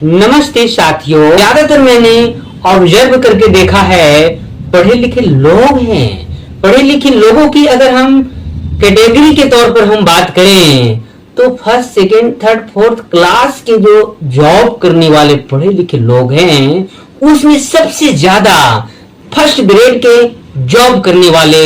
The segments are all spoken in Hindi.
नमस्ते साथियों, ज्यादातर मैंने ऑब्जर्व करके देखा है पढ़े लिखे लोग हैं। पढ़े लिखे लोगों की अगर हम कैटेगरी के तौर पर हम बात करें तो first second third fourth class के जो जॉब करने वाले पढ़े लिखे लोग हैं उसमें सबसे ज्यादा फर्स्ट ग्रेड के जॉब करने वाले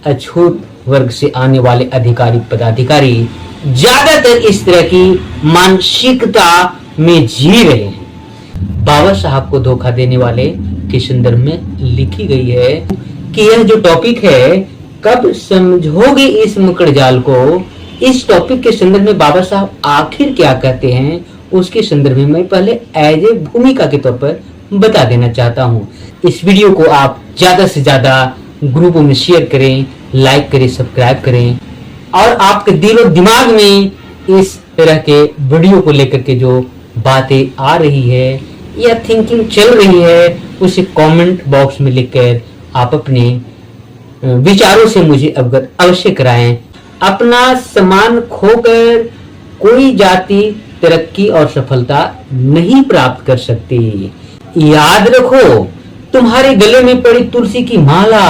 अछूत वर्ग से आने वाले अधिकारी पदाधिकारी ज्यादातर इस तरह की मानसिकता में जी रहे हैं। बाबा साहब को धोखा देने वाले के संदर्भ में लिखी गई है कि यह जो टॉपिक है कब समझोगे इस मकड़ जाल को। इस टॉपिक के संदर्भ में बाबा साहब आखिर क्या कहते हैं उसके संदर्भ में मैं पहले एज ए भूमिका के तौर पर बता देना चाहता हूँ। इस वीडियो को आप ज्यादा से ज्यादा ग्रुपों में शेयर करें, लाइक करें, सब्सक्राइब करें और आपके दिलो दिमाग में इस तरह के वीडियो को लेकर के जो बातें आ रही है या थिंकिंग चल रही है उसे कमेंट बॉक्स में लिखकर आप अपने विचारों से मुझे अवगत अवश्य कराएं। अपना सम्मान खोकर कोई जाति तरक्की और सफलता नहीं प्राप्त कर सकती। याद रखो, तुम्हारे गले में पड़ी तुलसी की माला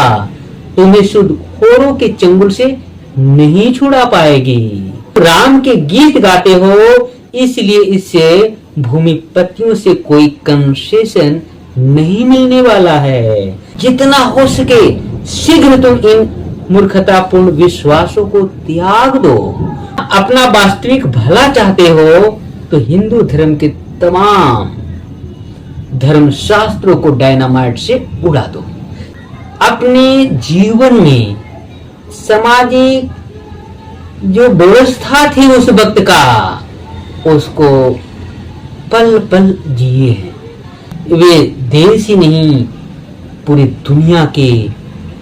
तुम्हें सूदखोरों के चंगुल से नहीं छुड़ा पाएगी। राम के गीत गाते हो इसलिए इससे भूमिपतियों से कोई कंसेशन नहीं मिलने वाला है। जितना हो सके शीघ्र तुम इन मूर्खतापूर्ण विश्वासों को त्याग दो। अपना वास्तविक भला चाहते हो तो हिंदू धर्म के तमाम धर्म शास्त्रों को डायनामाइट से उड़ा दो। अपने जीवन में सामाजिक जो व्यवस्था थी उस वक्त का उसको पल पल जिए हैं। वे देश ही नहीं पूरी दुनिया के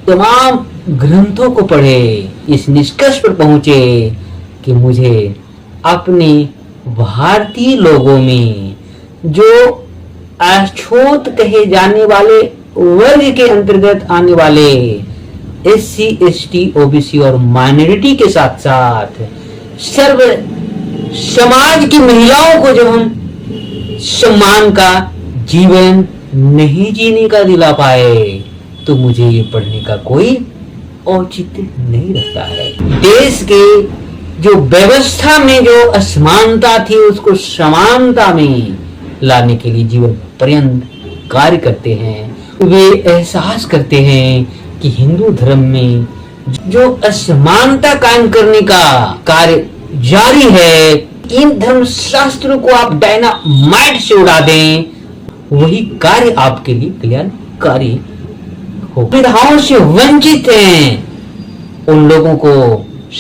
तमाम ग्रंथों को पढ़े इस निष्कर्ष पर पहुंचे कि मुझे अपने भारतीय लोगों में जो अछूत कहे जाने वाले वर्ग के अंतर्गत आने वाले SC, ST, OBC और माइनॉरिटी के साथ साथ सर्व समाज की महिलाओं को जब हम सम्मान का जीवन नहीं जीने का दिला पाए तो मुझे ये पढ़ने का कोई औचित्य नहीं रहता है। देश के जो व्यवस्था में जो असमानता थी उसको समानता में लाने के लिए जीवन पर्यंत कार्य करते हैं। वे एहसास करते हैं कि हिंदू धर्म में जो असमानता कायम करने का कार्य जारी है, इन धर्म शास्त्रों को आप डायनामाइट से उड़ा दें, वही कार्य आपके लिए कल्याणकारी हो। सुविधाओं से वंचित हैं उन लोगों को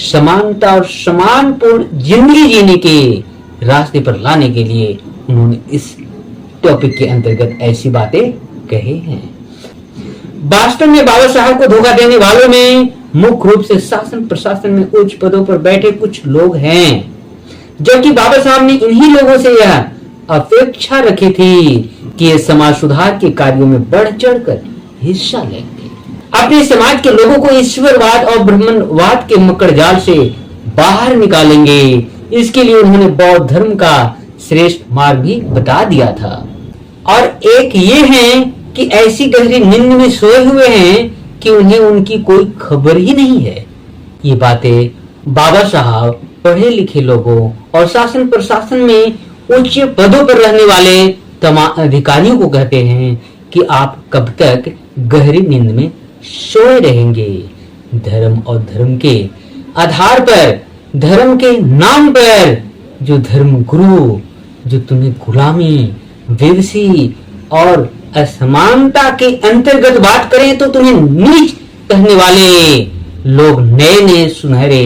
समानता और सम्मानपूर्ण जिंदगी जीने के रास्ते पर लाने के लिए उन्होंने इस टॉपिक के अंतर्गत ऐसी बातें कहे हैं। वास्तव में बाबा साहब को धोखा देने वालों में मुख्य रूप से शासन प्रशासन में उच्च पदों पर बैठे कुछ लोग हैं, जबकि बाबा साहब ने इन्हीं लोगों से यह अपेक्षा रखी थी कि ये समाज सुधार के कार्यों में बढ़ चढ़कर हिस्सा लेंगे, अपने समाज के लोगों को ईश्वरवाद और ब्राह्मणवाद के मकड़ जाल से बाहर निकालेंगे। इसके लिए उन्होंने बौद्ध धर्म का श्रेष्ठ मार्ग भी बता दिया था। और एक ये है कि ऐसी गहरी नींद में सोए हुए हैं कि उन्हें उनकी कोई खबर ही नहीं है। ये बातें बाबा साहब पढ़े लिखे लोगों और शासन प्रशासन में उच्च पदों पर रहने वाले तमाम अधिकारियों को कहते हैं कि आप कब तक गहरी नींद में सोए रहेंगे। धर्म और धर्म के आधार पर, धर्म के नाम पर जो धर्म गुरु जो तुम्हें गुलामी, बेबसी और असमानता के अंतर्गत बात करें तो तुम्हें नीच कहने वाले लोग नए नए सुनहरे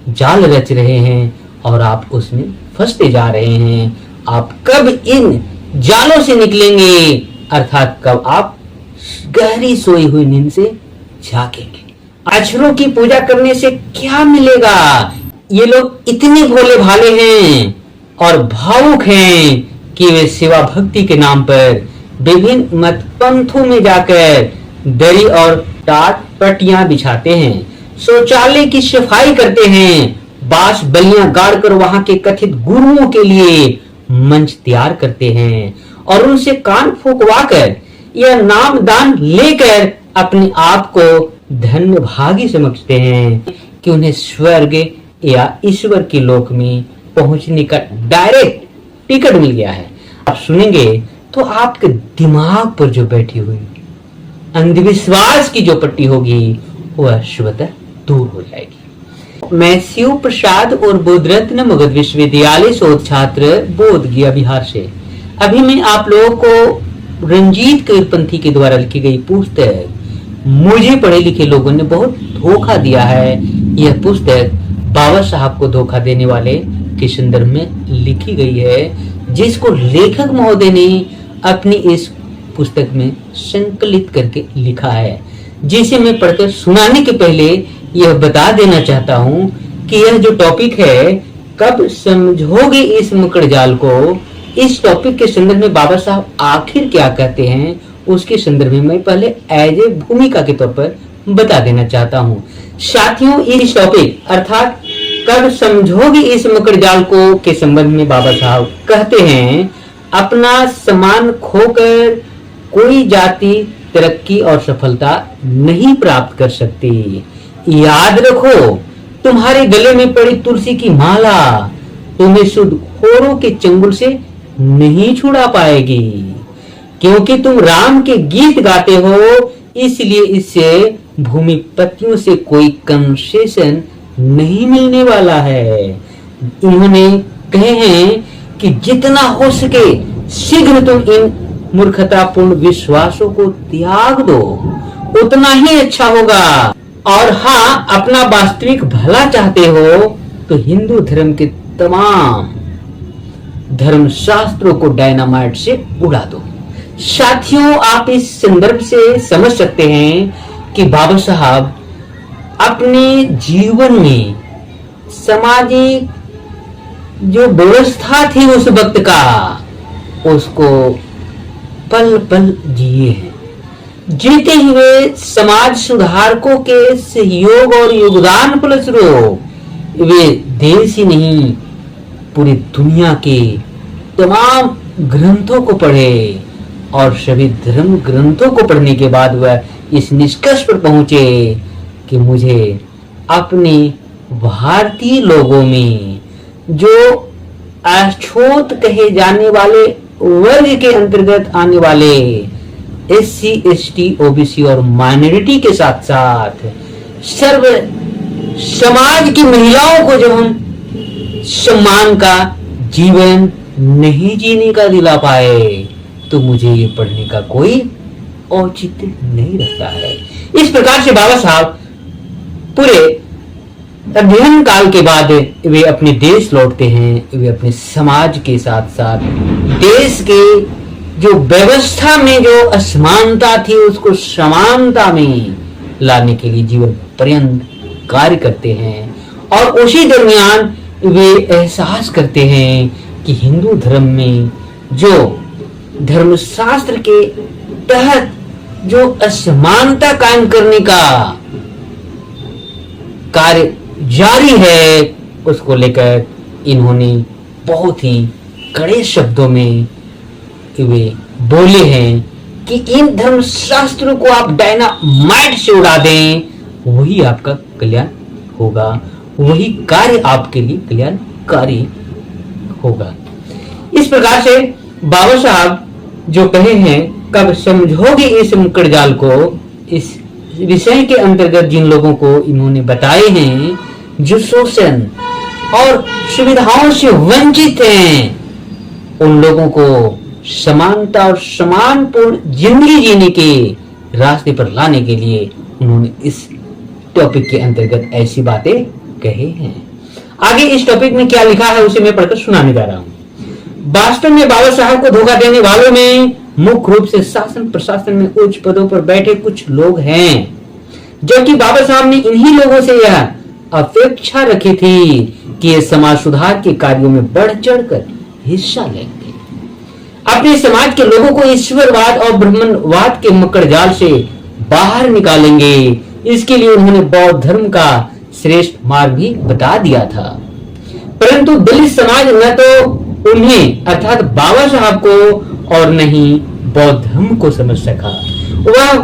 जाल रच रहे हैं और आप उसमें फंसते जा रहे हैं। आप कब इन जालों से निकलेंगे, अर्थात कब आप गहरी सोई हुई नींद से जागेंगे। अक्षरों की पूजा करने से क्या मिलेगा? ये लोग इतने भोले भाले हैं और भावुक हैं कि वे सेवा भक्ति के नाम पर विभिन्न मत पंथों में जाकर दरी और टाट पटियां बिछाते हैं, शौचालय की सफाई करते हैं, बांस बलियां गाड़कर वहां के कथित गुरुओं के लिए मंच तैयार करते हैं और उनसे कान फूंकवाकर या नाम दान लेकर अपने आप को धन्य भागी समझते हैं कि उन्हें स्वर्ग या ईश्वर के लोक में पहुंचने का डायरेक्ट टिकट मिल गया है। आप सुनेंगे तो आपके दिमाग पर जो बैठी हुई अंधविश्वास की जो पट्टी होगी वह स्वतः दूर हो जाएगी। मैं शिव प्रसाद और बोध रत्न मगध विश्वविद्यालय शोध छात्र बोध गया बिहार से। अभी मैं आप लोगों को रंजीत कबीरपंथी के द्वारा लिखी गई पुस्तक मुझे पढ़े लिखे लोगों ने बहुत धोखा दिया है, यह पुस्तक बाबा साहब को धोखा देने वाले के संदर्भ में लिखी गई है, जिसको लेखक महोदय ने अपनी इस पुस्तक में संकलित करके लिखा है, जिसे मैं पढ़कर सुनाने के पहले यह बता देना चाहता हूं कि यह जो टॉपिक है कब समझोगे इस मकड़ जाल को, इस टॉपिक के संदर्भ में बाबा साहब आखिर क्या कहते हैं उसके संदर्भ में मैं पहले एज ए भूमिका के तौर पर बता देना चाहता हूं। साथियों, इस टॉपिक अर्थात कब समझोगे इस मकड़ जाल को के संबंध में बाबा साहब कहते हैं, अपना सम्मान खोकर कोई जाति तरक्की और सफलता नहीं प्राप्त कर सकती। याद रखो, तुम्हारे गले में पड़ी तुलसी की माला तुम्हें शुद्ध खोरों के चंगुल से नहीं छुड़ा पाएगी, क्योंकि तुम राम के गीत गाते हो, इसलिए इससे भूमिपतियों से कोई कंसेशन नहीं मिलने वाला है। इन्होंने कहे हैं कि जितना हो सके शीघ्र तुम इन मूर्खतापूर्ण विश्वासों को त्याग दो, उतना ही अच्छा होगा। और हाँ, अपना वास्तविक भला चाहते हो तो हिंदू धर्म के तमाम धर्म शास्त्रों को डायनामाइट से उड़ा दो। साथियों, आप इस संदर्भ से समझ सकते हैं कि बाबा साहब अपने जीवन में सामाजिक जो व्यवस्था थी उस वक्त का, उसको पल पल जिए हैं। जीते हुए समाज सुधारकों के सहयोग और योगदान फलस्वरूप वे देश ही नहीं पूरी दुनिया के तमाम ग्रंथों को पढ़े और सभी धर्म ग्रंथों को पढ़ने के बाद वह इस निष्कर्ष पर पहुंचे कि मुझे अपने भारतीय लोगों में जो अछूत कहे जाने वाले वर्ग के अंतर्गत आने वाले SC, ST, OBC और माइनॉरिटी के साथ साथ सर्व समाज की महिलाओं को जब हम सम्मान का जीवन नहीं जीने का दिला पाए तो मुझे ये पढ़ने का कोई औचित्य नहीं रहता है। इस प्रकार से बाबा साहब पूरे अध्ययन काल के बाद वे अपने देश लौटते हैं। वे अपने समाज के साथ साथ देश के जो व्यवस्था में जो असमानता थी उसको समानता में लाने के लिए जीवन पर्यंत कार्य करते हैं। और उसी दरमियान वे एहसास करते हैं कि हिंदू धर्म में जो धर्मशास्त्र के तहत जो असमानता कायम करने का कार्य जारी है, उसको लेकर इन्होंने बहुत ही कड़े शब्दों में वे बोले हैं कि इन धर्मशास्त्रों को आप डायनामाइट से उड़ा दें, वही आपका कल्याण होगा, वही कार्य आपके लिए कल्याणकारी होगा। इस प्रकार से बाबा साहब जो कहे हैं, कब समझोगे इस मकड़ जाल को, इस विषय के अंतर्गत जिन लोगों को इन्होंने बताए हैं जो शोषण और सुविधाओं से वंचित हैं, उन लोगों को समानता और सम्मानपूर्ण जिंदगी जीने के रास्ते पर लाने के लिए उन्होंने इस टॉपिक के अंतर्गत ऐसी बातें कहे हैं। आगे इस टॉपिक में क्या लिखा है उसे मैं पढ़कर सुनाने जा रहा हूं। वास्तव में बाबा साहब को धोखा देने वालों में मुख्य रूप से शासन प्रशासन में उच्च पदों पर बैठे कुछ लोग हैं, जबकि बाबा साहब ने इन्हीं लोगों से यह अपेक्षा रखी थी कि ये समाज सुधार के कार्यों में बढ़ चढ़कर हिस्सा लेंगे, अपने समाज के लोगों को ईश्वरवाद और ब्राह्मणवाद के मकड़ जाल से बाहर निकालेंगे। इसके लिए उन्होंने बौद्ध धर्म का श्रेष्ठ मार्ग भी बता दिया था। परंतु दलित समाज न तो उन्हें अर्थात बाबा साहब को और न ही बौद्ध धर्म को समझ सका। वह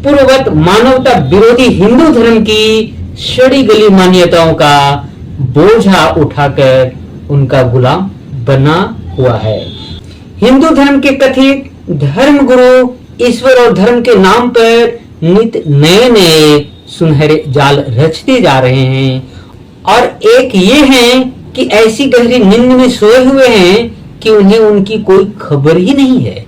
पूर्ववत मानवता विरोधी हिंदू धर्म की सड़ी गली मान्यताओं का बोझा उठाकर उनका गुलाम बना हुआ है। हिंदू धर्म के कथित धर्म गुरु ईश्वर और धर्म के नाम पर नित नए नए सुनहरे जाल रचते जा रहे हैं, और एक ये है कि ऐसी गहरी नींद में सोए हुए हैं कि उन्हें उनकी कोई खबर ही नहीं है।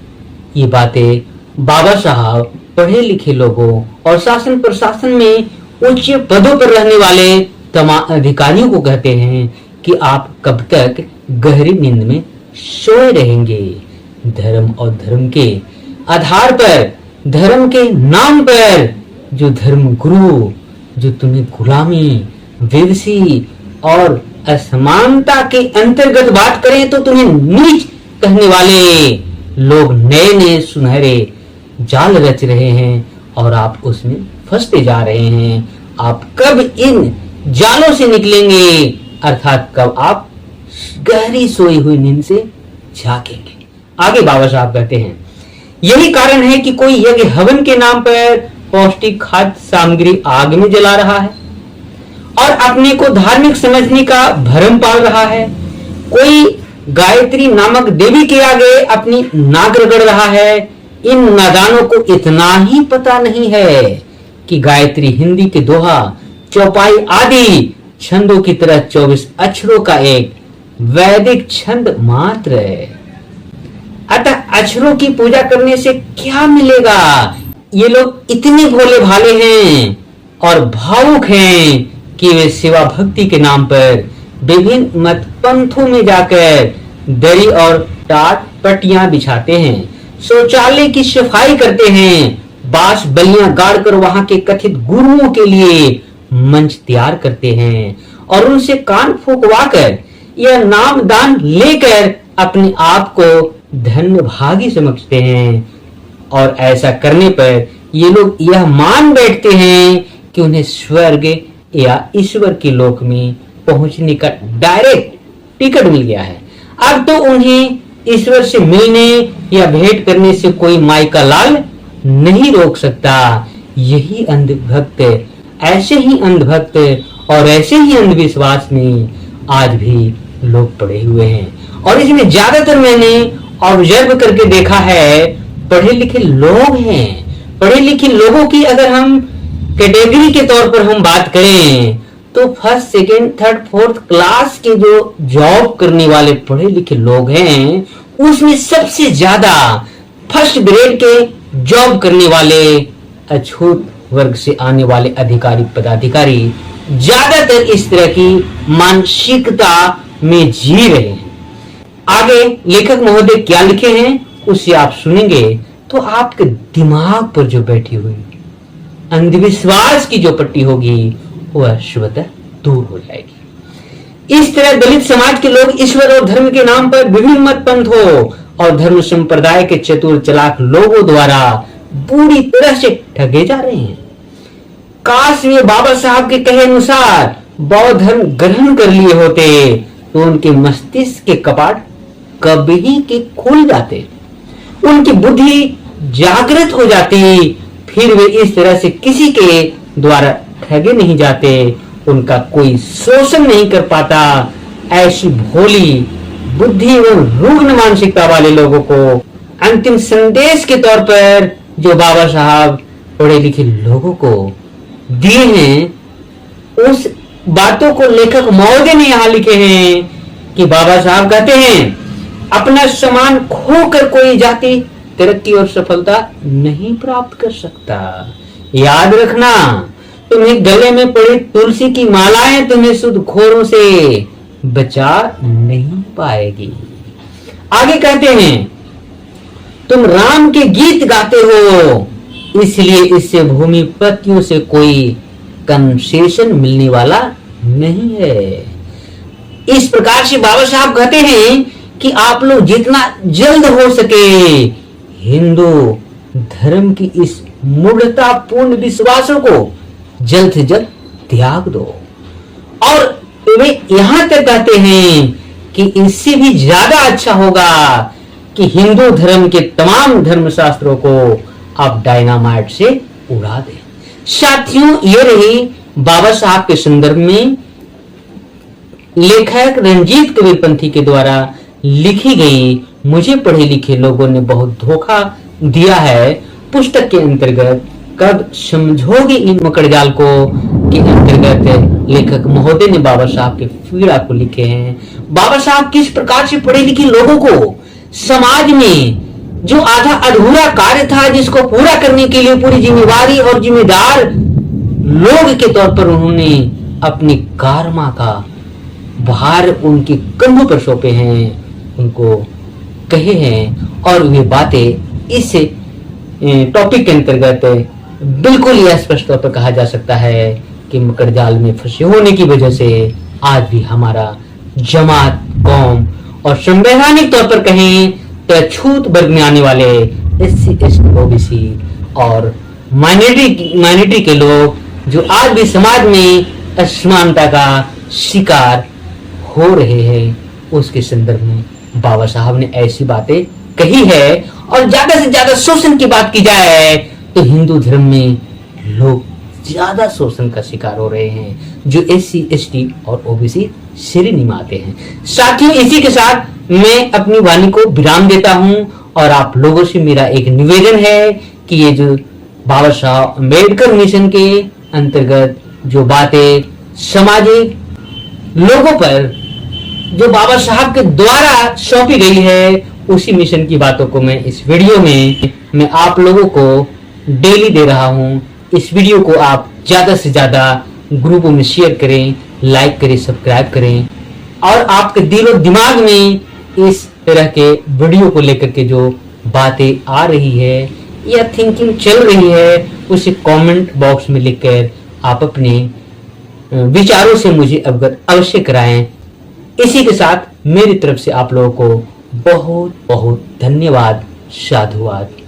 ये बातें बाबा साहब पढ़े लिखे लोगों और शासन प्रशासन में उच्च पदों पर रहने वाले तमाम अधिकारियों को कहते हैं कि आप कब तक गहरी नींद में सोए रहेंगे। धर्म और धर्म के आधार पर, धर्म के नाम पर जो धर्म गुरु जो तुम्हें गुलामी, बेबसी और असमानता के अंतर्गत बात करें तो तुम्हें नीच कहने वाले लोग नए नए सुनहरे जाल रच रहे हैं और आप उसमें फंसते जा रहे हैं। आप कब इन जालों से निकलेंगे, अर्थात कब आप गहरी सोई हुई नींद से जागेंगे। आगे बाबा साहब कहते हैं, यही कारण है कि कोई यज्ञ हवन के नाम पर पौष्टिक खाद्य सामग्री आग में जला रहा है और अपने को धार्मिक समझने का भ्रम पाल रहा है। कोई गायत्री नामक देवी के आगे अपनी नाक रगड़ रहा है। इन नादानों को इतना ही पता नहीं है कि गायत्री हिंदी के दोहा, चौपाई आदि छंदों की तरह 24 अक्षरों का एक वैदिक छंद मात्र है। अतः अक्षरों की पूजा करने से क्या मिलेगा? ये लोग इतने भोले भाले हैं और भावुक हैं कि वे सेवा भक्ति के नाम पर विभिन्न मत पंथों में जाकर दरी और टाट पट्टियां बिछाते हैं, शौचालय की सफाई करते हैं, बांस बलियां गाड़कर वहां के कथित गुरुओं के लिए मंच तैयार करते हैं और उनसे कान फूंकवाकर यह नाम दान लेकर अपने आप को धन्य भागी समझते हैं। और ऐसा करने पर ये लोग यह मान बैठते हैं कि उन्हें स्वर्ग या ईश्वर के लोक में पहुंचने का डायरेक्ट टिकट मिल गया है। अब तो उन्हें ईश्वर से मिलने या भेंट करने से कोई माई का लाल नहीं रोक सकता। यही अंधभक्त, ऐसे ही अंधभक्त और ऐसे ही अंधविश्वास में आज भी लोग पड़े हुए हैं। और इसमें ज्यादातर मैंने ऑब्जर्व करके देखा है, पढ़े लिखे लोग हैं। पढ़े लिखे लोगों की अगर हम कैटेगरी के तौर पर हम बात करें तो first, second, third, fourth class के जो जॉब करने वाले पढ़े लिखे लोग हैं उसमें सबसे ज्यादा फर्स्ट ग्रेड के जॉब करने वाले अछूत वर्ग से आने वाले अधिकारी पदाधिकारी ज्यादातर इस तरह की मानसिकता में जी रहे हैं। आगे लेखक महोदय क्या लिखे हैं उसे आप सुनेंगे तो आपके दिमाग पर जो बैठी हुई अंधविश्वास की जो पट्टी होगी वह स्वतः दूर हो जाएगी। इस तरह दलित समाज के लोग ईश्वर और धर्म के नाम पर विभिन्न मत पंथों और धर्म संप्रदाय के चतुर चालाक लोगों द्वारा बुरी तरह से ठगे जा रहे हैं। काश वे बाबा साहब के कहे अनुसार बौद्ध धर्म ग्रहण कर लिए होते तो उनके मस्तिष्क के कपाट कभी के खुल जाते, उनकी बुद्धि जागृत हो जाती, फिर वे इस तरह से किसी के द्वारा ठगे नहीं जाते, उनका कोई शोषण नहीं कर पाता। ऐसी भोली बुद्धि एवं रुग्ण मानसिकता वाले लोगों को अंतिम संदेश के तौर पर जो बाबा साहब पढ़े लिखे लोगों को दिए हैं, उस बातों को लेखक महोदय ने यहां लिखे हैं कि बाबा साहब कहते हैं अपना सम्मान खोकर कोई जाति तरक्की और सफलता नहीं प्राप्त कर सकता। याद रखना, तुम्हें गले में पड़ी तुलसी की मालाएं तुम्हें सूदखोरों से बचा नहीं पाएगी। आगे कहते हैं तुम राम के गीत गाते हो, इसलिए इससे भूमिपतियों से कोई कंसेशन मिलने वाला नहीं है। इस प्रकार से बाबा साहब कहते हैं कि आप लोग जितना जल्द हो सके हिंदू धर्म की इस मूढ़तापूर्ण विश्वासों को जल्द से जल्द त्याग दो। और वे यहां तक कहते हैं कि इससे भी ज्यादा अच्छा होगा कि हिंदू धर्म के तमाम धर्मशास्त्रों को आप डायनामाइट से उड़ा दें। साथियों, ये रही बाबा साहब के संदर्भ में लेखक रंजीत कबीरपंथी के द्वारा लिखी गई मुझे पढ़े लिखे लोगों ने बहुत धोखा दिया है पुस्तक के अंतर्गत कब समझोगे इन मकड़जाल को के अंतर्गत लेखक महोदय ने बाबा साहब के पीड़ा को लिखे हैं। बाबा साहब किस प्रकार से पढ़े लिखे लोगों को समाज में जो आधा अधूरा कार्य था जिसको पूरा करने के लिए पूरी जिम्मेवारी और जिम्मेदार लोग के तौर पर उन्होंने अपनी कारमा का भार उनके कंधों पर सौंपे हैं, उनको कहे हैं। और वे बातें इस टॉपिक के अंतर्गत बिल्कुल यह स्पष्ट तौर पर कहा जा सकता है कि मकड़जाल में फंसे होने की वजह से आज भी हमारा जमात कौम और संवैधानिक तौर पर कहें तो छूत वर्ग में आने वाले SC ST OBC और माइनॉरिटी के लोग जो आज भी समाज में असमानता का शिकार हो रहे हैं, उसके संदर्भ में बाबा साहब ने ऐसी बातें कही है। और ज्यादा से ज्यादा शोषण की बात की जाए तो हिंदू धर्म में लोग ज्यादा शोषण का शिकार हो रहे हैं जो SC ST और OBC श्रेणी में आते हैं। साथियों, इसी के साथ मैं अपनी वाणी को विराम देता हूं और आप लोगों से मेरा एक निवेदन है कि ये जो बाबा साहब अम्बेडकर मिशन के अंतर्गत जो बातें सामाजिक लोगों पर जो बाबा साहब के द्वारा सौंपी गई है उसी मिशन की बातों को मैं इस वीडियो में मैं आप लोगों को डेली दे रहा हूं। इस वीडियो को आप ज्यादा से ज्यादा ग्रुपों में शेयर करें, लाइक करें, सब्सक्राइब करें और आपके दिलो दिमाग में इस तरह के वीडियो को लेकर के जो बातें आ रही है या थिंकिंग चल रही है उसे कमेंट बॉक्स में लिखकर आप अपने विचारों से मुझे अवगत अवश्य कराएं। इसी के साथ मेरी तरफ से आप लोगों को बहुत बहुत धन्यवाद। साधुवाद।